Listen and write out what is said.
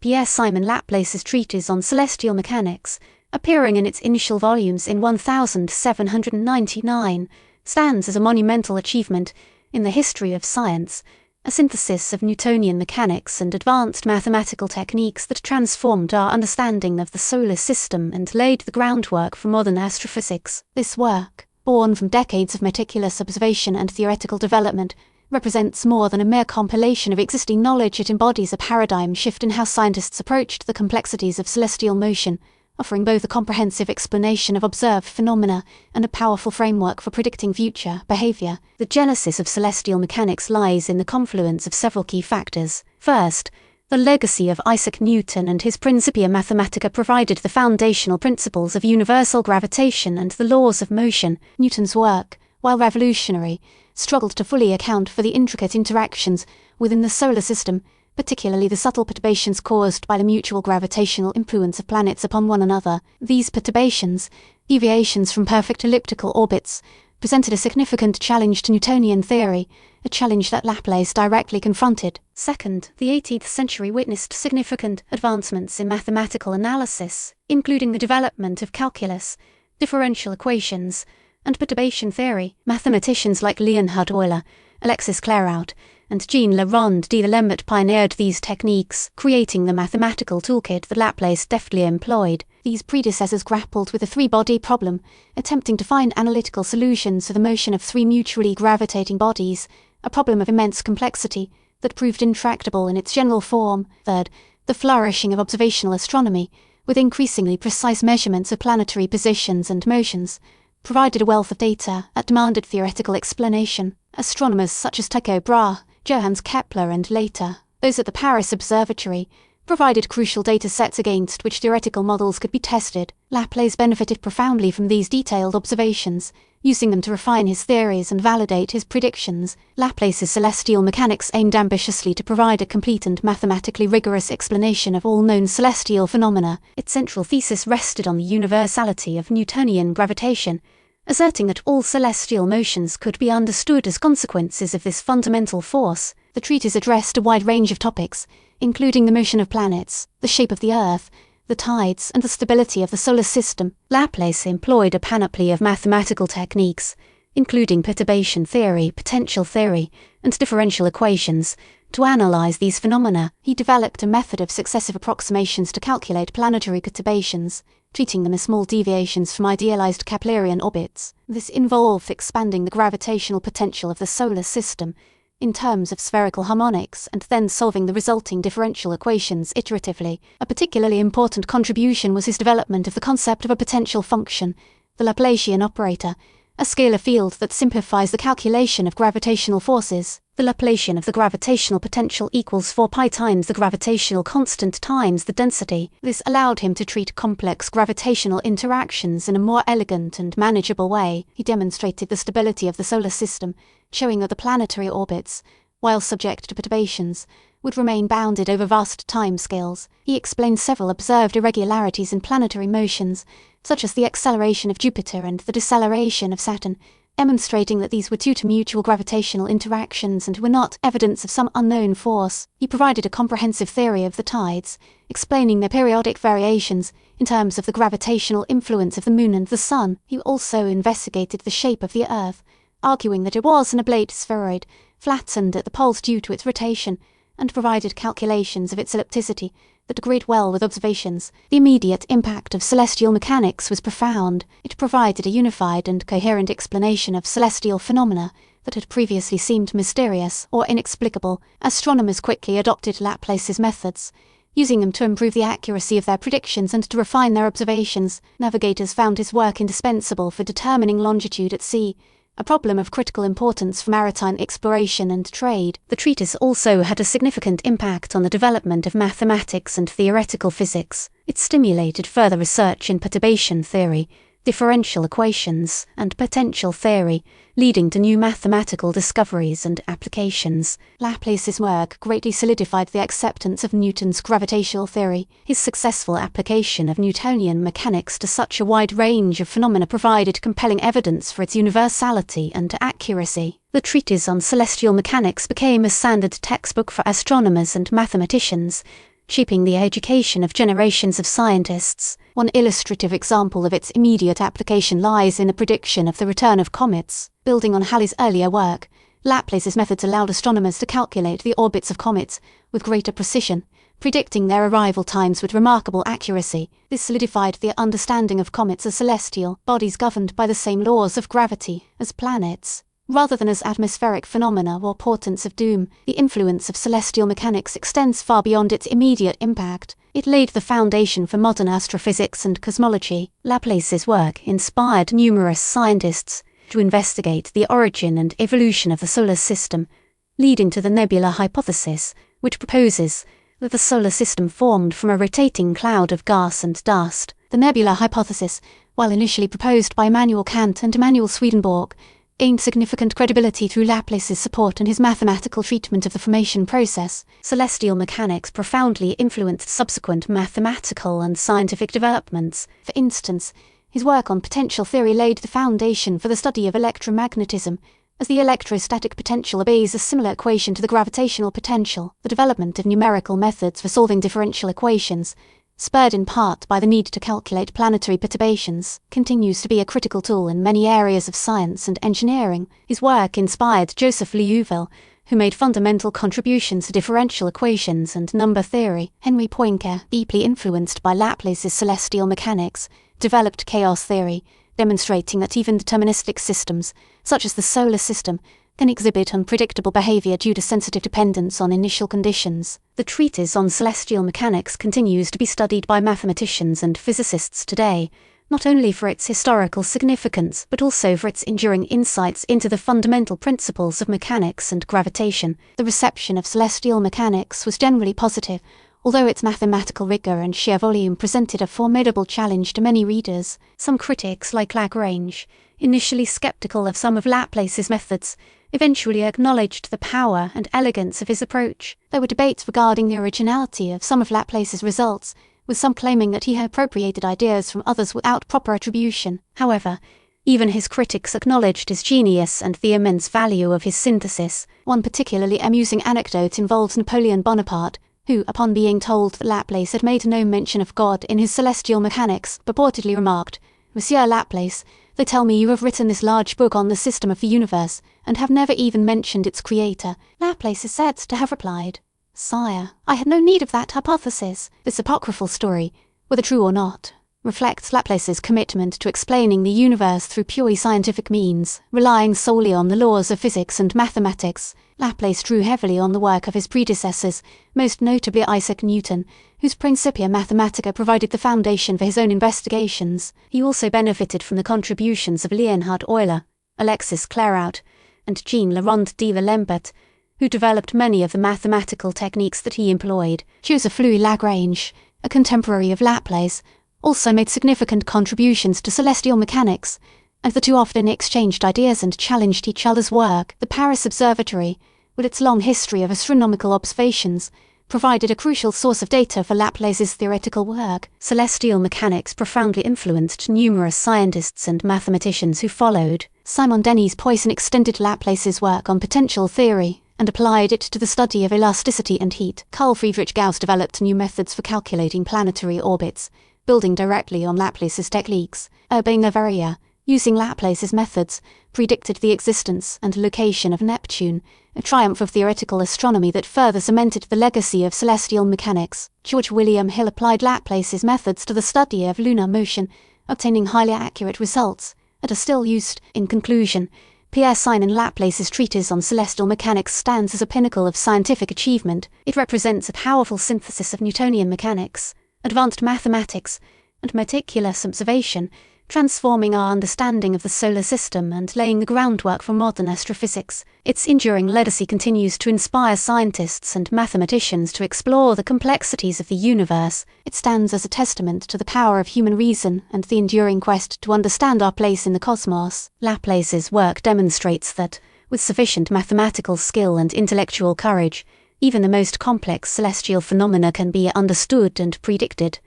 Pierre-Simon Laplace's Treatise on celestial mechanics, appearing in its initial volumes in 1799, stands as a monumental achievement in the history of science, a synthesis of Newtonian mechanics and advanced mathematical techniques that transformed our understanding of the solar system and laid the groundwork for modern astrophysics. This work, born from decades of meticulous observation and theoretical development, represents more than a mere compilation of existing knowledge. It embodies a paradigm shift in how scientists approached the complexities of celestial motion, offering both a comprehensive explanation of observed phenomena and a powerful framework for predicting future behavior. The genesis of celestial mechanics lies in the confluence of several key factors. First, the legacy of Isaac Newton and his Principia Mathematica provided the foundational principles of universal gravitation and the laws of motion. Newton's work, while revolutionary, struggled to fully account for the intricate interactions within the solar system, particularly the subtle perturbations caused by the mutual gravitational influence of planets upon one another. These perturbations, deviations from perfect elliptical orbits, presented a significant challenge to Newtonian theory, a challenge that Laplace directly confronted. Second, the 18th century witnessed significant advancements in mathematical analysis, including the development of calculus, differential equations, and perturbation theory. Mathematicians like Leonhard Euler, Alexis Clairaut, and Jean Le Rond de Lembert pioneered these techniques, creating the mathematical toolkit that Laplace deftly employed. These predecessors grappled with the three-body problem, attempting to find analytical solutions for the motion of three mutually gravitating bodies, a problem of immense complexity that proved intractable in its general form. Third, the flourishing of observational astronomy, with increasingly precise measurements of planetary positions and motions, provided a wealth of data that demanded theoretical explanation. Astronomers such as Tycho Brahe, Johannes Kepler, and later, those at the Paris Observatory, provided crucial data sets against which theoretical models could be tested. Laplace benefited profoundly from these detailed observations, using them to refine his theories and validate his predictions. Laplace's celestial mechanics aimed ambitiously to provide a complete and mathematically rigorous explanation of all known celestial phenomena. Its central thesis rested on the universality of Newtonian gravitation, asserting that all celestial motions could be understood as consequences of this fundamental force. The treatise addressed a wide range of topics, including the motion of planets, the shape of the Earth, the tides, and the stability of the solar system. Laplace employed a panoply of mathematical techniques, including perturbation theory, potential theory, and differential equations, to analyze these phenomena. He developed a method of successive approximations to calculate planetary perturbations, treating them as small deviations from idealized Keplerian orbits. This involved expanding the gravitational potential of the solar system in terms of spherical harmonics and then solving the resulting differential equations iteratively. A particularly important contribution was his development of the concept of a potential function, the Laplacian operator, a scalar field that simplifies the calculation of gravitational forces. The Laplacian of the gravitational potential equals 4 pi times the gravitational constant times the density. This allowed him to treat complex gravitational interactions in a more elegant and manageable way. He demonstrated the stability of the solar system, showing that the planetary orbits, while subject to perturbations, would remain bounded over vast timescales. He explained several observed irregularities in planetary motions, such as the acceleration of Jupiter and the deceleration of Saturn, demonstrating that these were due to mutual gravitational interactions and were not evidence of some unknown force. He provided a comprehensive theory of the tides, explaining their periodic variations in terms of the gravitational influence of the Moon and the Sun. He also investigated the shape of the Earth, arguing that it was an oblate spheroid, flattened at the poles due to its rotation, and provided calculations of its ellipticity that agreed well with observations. The immediate impact of celestial mechanics was profound. It provided a unified and coherent explanation of celestial phenomena that had previously seemed mysterious or inexplicable. Astronomers quickly adopted Laplace's methods, using them to improve the accuracy of their predictions and to refine their observations. Navigators found his work indispensable for determining longitude at sea, a problem of critical importance for maritime exploration and trade. The treatise also had a significant impact on the development of mathematics and theoretical physics. It stimulated further research in perturbation theory, differential equations, and potential theory, leading to new mathematical discoveries and applications. Laplace's work greatly solidified the acceptance of Newton's gravitational theory. His successful application of Newtonian mechanics to such a wide range of phenomena provided compelling evidence for its universality and accuracy. The Treatise on Celestial Mechanics became a standard textbook for astronomers and mathematicians, shaping the education of generations of scientists. One illustrative example of its immediate application lies in the prediction of the return of comets. Building on Halley's earlier work, Laplace's methods allowed astronomers to calculate the orbits of comets with greater precision, predicting their arrival times with remarkable accuracy. This solidified the understanding of comets as celestial bodies governed by the same laws of gravity as planets. Rather than as atmospheric phenomena or portents of doom, the influence of celestial mechanics extends far beyond its immediate impact. It laid the foundation for modern astrophysics and cosmology. Laplace's work inspired numerous scientists to investigate the origin and evolution of the solar system, leading to the nebula hypothesis, which proposes that the solar system formed from a rotating cloud of gas and dust. The nebula hypothesis, while initially proposed by Immanuel Kant and Emanuel Swedenborg, gained significant credibility through Laplace's support and his mathematical treatment of the formation process. Celestial mechanics profoundly influenced subsequent mathematical and scientific developments. For instance, his work on potential theory laid the foundation for the study of electromagnetism, as the electrostatic potential obeys a similar equation to the gravitational potential. The development of numerical methods for solving differential equations, spurred in part by the need to calculate planetary perturbations, continues to be a critical tool in many areas of science and engineering. His work inspired Joseph Liouville, who made fundamental contributions to differential equations and number theory. Henri Poincaré, deeply influenced by Laplace's celestial mechanics, developed chaos theory, demonstrating that even deterministic systems, such as the solar system, can exhibit unpredictable behavior due to sensitive dependence on initial conditions. The Treatise on celestial mechanics continues to be studied by mathematicians and physicists today, not only for its historical significance but also for its enduring insights into the fundamental principles of mechanics and gravitation. The reception of celestial mechanics was generally positive, although its mathematical rigor and sheer volume presented a formidable challenge to many readers. Some critics, like Lagrange, initially skeptical of some of Laplace's methods, eventually acknowledged the power and elegance of his approach. There were debates regarding the originality of some of Laplace's results, with some claiming that he had appropriated ideas from others without proper attribution. However, even his critics acknowledged his genius and the immense value of his synthesis. One particularly amusing anecdote involves Napoleon Bonaparte, who, upon being told that Laplace had made no mention of God in his celestial mechanics, purportedly remarked, "Monsieur Laplace, they tell me you have written this large book on the system of the universe, and have never even mentioned its creator." Laplace is said to have replied, "Sire, I had no need of that hypothesis." This apocryphal story, whether true or not, reflects Laplace's commitment to explaining the universe through purely scientific means, relying solely on the laws of physics and mathematics. Laplace drew heavily on the work of his predecessors, most notably Isaac Newton, whose Principia Mathematica provided the foundation for his own investigations. He also benefited from the contributions of Leonhard Euler, Alexis Clairaut, and Jean Le Rond de L'Alembert, who developed many of the mathematical techniques that he employed. Joseph Louis Lagrange, a contemporary of Laplace, also made significant contributions to celestial mechanics, and the two often exchanged ideas and challenged each other's work. The Paris Observatory, with its long history of astronomical observations, provided a crucial source of data for Laplace's theoretical work. Celestial mechanics profoundly influenced numerous scientists and mathematicians who followed. Simon Denis Poisson extended Laplace's work on potential theory and applied it to the study of elasticity and heat. Carl Friedrich Gauss developed new methods for calculating planetary orbits, building directly on Laplace's techniques. Urbain Le Verrier, using Laplace's methods, predicted the existence and location of Neptune, a triumph of theoretical astronomy that further cemented the legacy of celestial mechanics. George William Hill applied Laplace's methods to the study of lunar motion, obtaining highly accurate results that are still used. In conclusion, Pierre-Simon Laplace's treatise on celestial mechanics stands as a pinnacle of scientific achievement. It represents a powerful synthesis of Newtonian mechanics, advanced mathematics, and meticulous observation, transforming our understanding of the solar system and laying the groundwork for modern astrophysics. Its enduring legacy continues to inspire scientists and mathematicians to explore the complexities of the universe. It stands as a testament to the power of human reason and the enduring quest to understand our place in the cosmos. Laplace's work demonstrates that, with sufficient mathematical skill and intellectual courage, even the most complex celestial phenomena can be understood and predicted.